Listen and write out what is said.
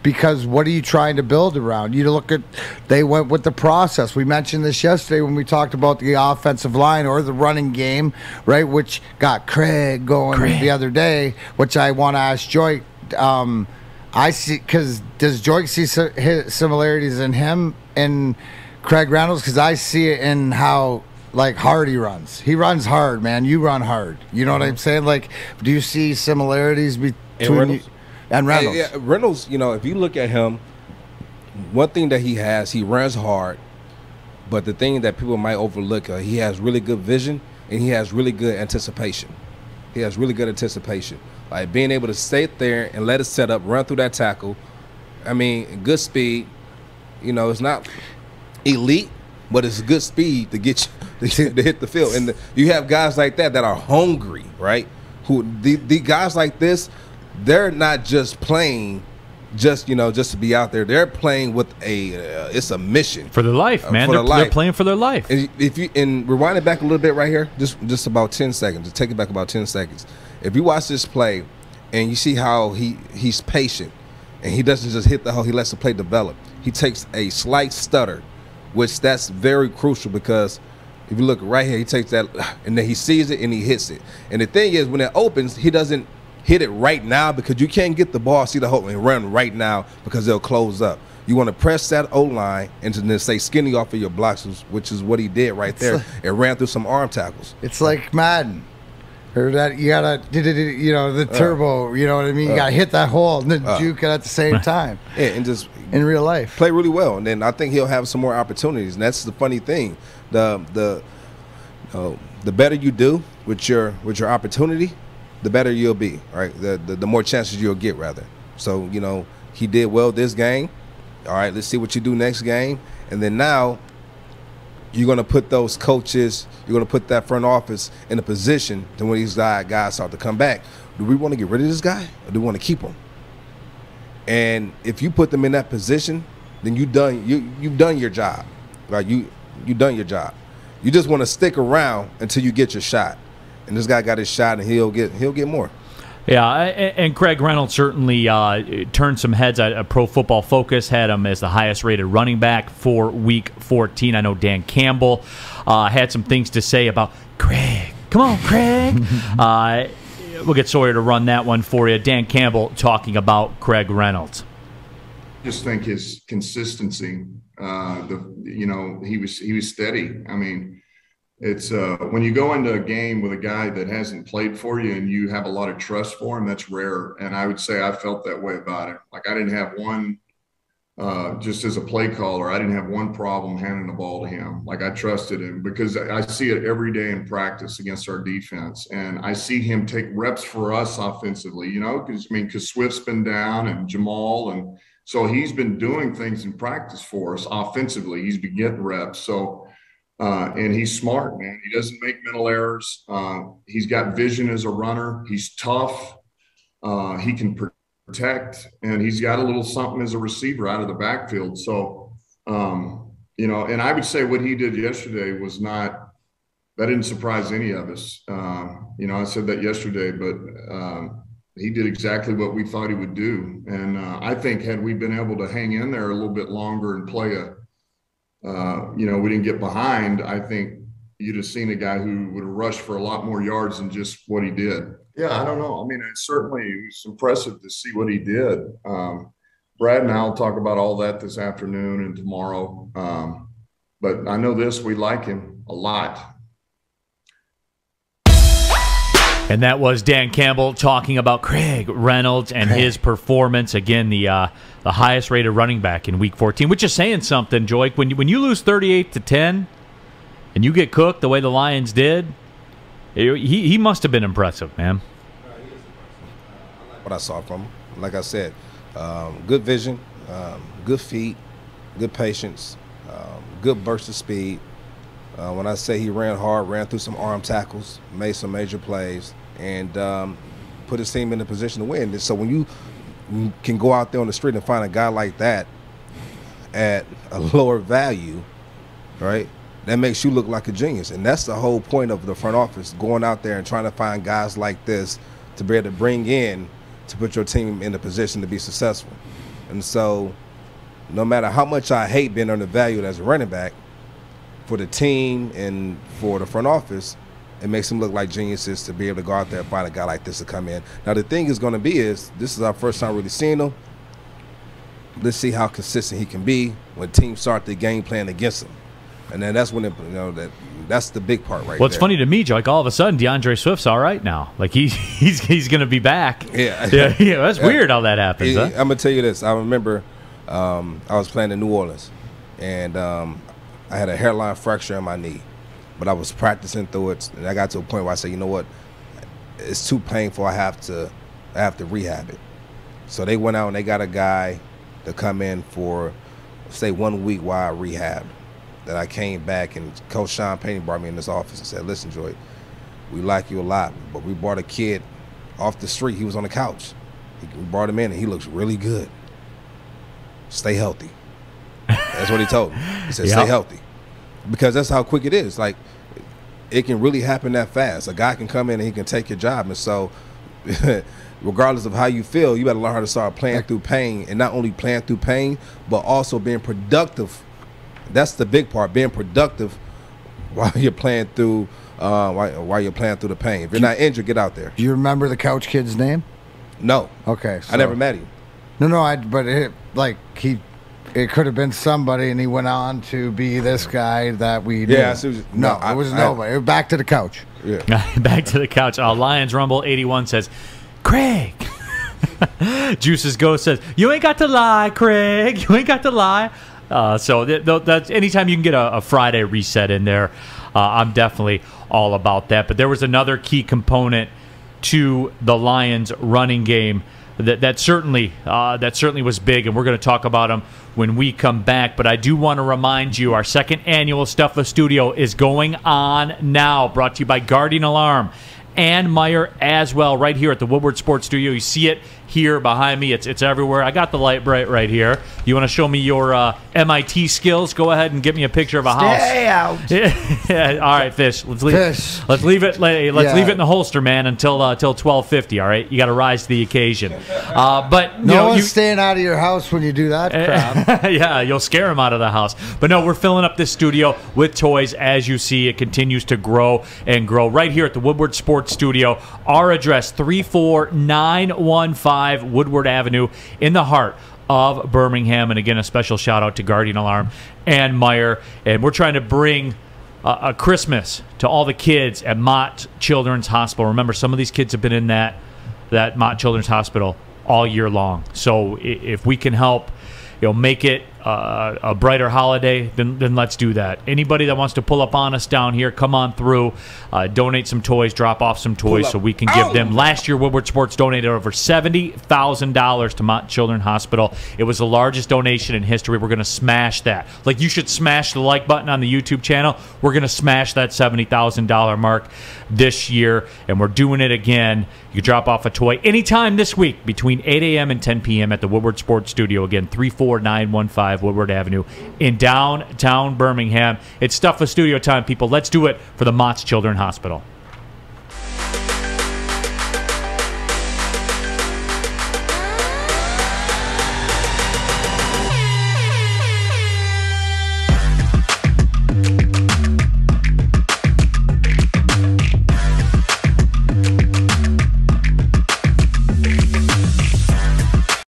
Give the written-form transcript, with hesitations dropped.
because what are you trying to build around? You look at, they went with the process. We mentioned this yesterday when we talked about the offensive line or the running game, right, which got Craig going the other day, which I want to ask Joique. I see, because does Joique see similarities in him and Craig Reynolds? Because I see it in how hard he runs. He runs hard, man. You run hard. You know what I'm saying? Like, do you see similarities between you and Reynolds? Yeah, Reynolds, if you look at him, one thing that he runs hard, but the thing that people might overlook, he has really good vision and he has really good anticipation. He has really good anticipation. Like being able to stay there and let it set up, run through that tackle. I mean, good speed. It's not elite, but it's good speed to get you to hit the field. And you have guys like that are hungry, right? The guys like this, they're not just playing just to be out there. They're playing with it's a mission for their life, man. They're playing for their life. And if you rewind it back a little bit right here, just about 10 seconds. Just take it back about 10 seconds. If you watch this play and you see how he's patient and he doesn't just hit the hole, he lets the play develop. He takes a slight stutter, which that's very crucial, because if you look right here, he takes that and then he sees it and he hits it. And the thing is, when it opens, he doesn't hit it right now, because you can't get the ball, see the hole, and run right now because they'll close up. You want to press that O-line and then stay skinny off of your blocks, which is what he did right there. It ran through some arm tackles. It's like Madden. Or that you gotta, the turbo. You know what I mean? You gotta hit that hole and then juke it at the same time. Yeah, and just in real life play really well. And then I think he'll have some more opportunities. And that's the funny thing. The better you do with your opportunity, the better you'll be. Right? The more chances you'll get, rather. So he did well this game. All right, let's see what you do next game. And then now you're going to put those coaches, you're going to put that front office in a position to when these guys start to come back. Do we want to get rid of this guy, or do we want to keep him? And if you put them in that position, then you've done your job. Right? You've done your job. You just want to stick around until you get your shot. And this guy got his shot, and he'll get more. Yeah, and Craig Reynolds certainly turned some heads. Pro Football Focus had him as the highest-rated running back for Week 14. I know Dan Campbell had some things to say about Craig. Come on, Craig. We'll get Sawyer to run that one for you. Dan Campbell talking about Craig Reynolds. I just think his consistency, he was steady. I mean, it's when you go into a game with a guy that hasn't played for you and you have a lot of trust for him, that's rare. And I would say I felt that way about it. Like I didn't have one, just as a play caller, I didn't have one problem handing the ball to him. Like I trusted him because I see it every day in practice against our defense. And I see him take reps for us offensively, because Swift's been down and Jamal. And so he's been doing things in practice for us offensively. He's been getting reps. So, and he's smart, man. He doesn't make mental errors. He's got vision as a runner. He's tough. He can protect, and he's got a little something as a receiver out of the backfield. So, and I would say what he did yesterday was that didn't surprise any of us. I said that yesterday, but he did exactly what we thought he would do. And I think had we been able to hang in there a little bit longer and play we didn't get behind, I think you'd have seen a guy who would have rushed for a lot more yards than just what he did. Yeah, I don't know. I mean, it was impressive to see what he did. Brad and I will talk about all that this afternoon and tomorrow. But I know this, we like him a lot. And that was Dan Campbell talking about Craig Reynolds and his performance. Again, the highest-rated running back in Week 14, which is saying something, Joique. When you lose 38-10 and you get cooked the way the Lions did, he must have been impressive, man. What I saw from him, like I said, good vision, good feet, good patience, good burst of speed. When I say he ran hard, ran through some arm tackles, made some major plays, and put his team in a position to win. And so when you can go out there on the street and find a guy like that at a lower value, right, that makes you look like a genius. And that's the whole point of the front office, going out there and trying to find guys like this to be able to bring in to put your team in a position to be successful. And so no matter how much I hate being undervalued as a running back, for the team and for the front office, it makes them look like geniuses to be able to go out there and find a guy like this to come in. Now, the thing is going to be is this is our first time really seeing him. Let's see how consistent he can be when teams start the game plan against him. And then that's when that's the big part right Well, it's there. funny to me, Joique, all of a sudden DeAndre Swift's all right now. Like he's going to be back. Yeah. Yeah, that's weird how that happens. Huh? I'm going to tell you this. I remember I was playing in New Orleans, and I had a hairline fracture in my knee. But I was practicing through it, and I got to a point where I said, you know what, it's too painful. I have to rehab it. So they went out and they got a guy to come in for, say, 1 week while I rehabbed. Then I came back, and Coach Sean Payne brought me in this office and said, listen, Joy, we like you a lot, but we brought a kid off the street. He was on the couch. We brought him in, and he looks really good. Stay healthy. That's what he told me. He said, stay healthy. Because that's how quick it is. Like, it can really happen that fast. A guy can come in and he can take your job. And so, regardless of how you feel, you got to learn how to start playing through pain, and not only playing through pain, but also being productive. That's the big part, being productive while you're playing through while you're playing through the pain. If you're not injured, get out there. Do you remember the couch kid's name? No. Okay. So, I never met him. No, but it could have been somebody, and he went on to be this guy that we knew. Yeah, it was nobody. Back to the couch. Yeah. Back to the couch. Lions Rumble 81 says, Craig. Juices Ghost says, you ain't got to lie, Craig. You ain't got to lie. So that's anytime you can get a Friday reset in there, I'm definitely all about that. But there was another key component to the Lions running game that certainly was big, and we're going to talk about them when we come back. But I do want to remind you, our second annual Stuff a Studio is going on now, brought to you by Guardian Alarm and Meyer as well, right here at the Woodward Sports Studio. You see it here behind me. It's everywhere. I got the light bright right here. You want to show me your MIT skills? Go ahead and get me a picture of a house. Stay out. Yeah. All right, Fish. Let's leave it. Let's leave it in the holster, man, until 12:50. All right, you got to rise to the occasion. But no one's staying out of your house when you do that crap. Yeah, you'll scare them out of the house. But no, we're filling up this studio with toys. As you see, it continues to grow and grow right here at the Woodward Sports Studio. Our address, 34915 Woodward Avenue in the heart of Birmingham. And again, a special shout out to Guardian Alarm and Meyer. And we're trying to bring a Christmas to all the kids at Mott Children's Hospital. Remember, some of these kids have been in that Mott Children's Hospital all year long. So if we can help, make it a brighter holiday, then let's do that. Anybody that wants to pull up on us down here, come on through, donate some toys, drop off some toys so we can give them. Last year, Woodward Sports donated over $70,000 to Mott Children's Hospital. It was the largest donation in history. We're going to smash that. Like, you should smash the like button on the YouTube channel. We're going to smash that $70,000 mark this year, and we're doing it again. You can drop off a toy anytime this week between 8 a.m. and 10 p.m. at the Woodward Sports Studio. Again, 34915 Woodward Avenue in downtown Birmingham. It's Stuff a Studio time, people. Let's do it for the Mott's Children's Hospital.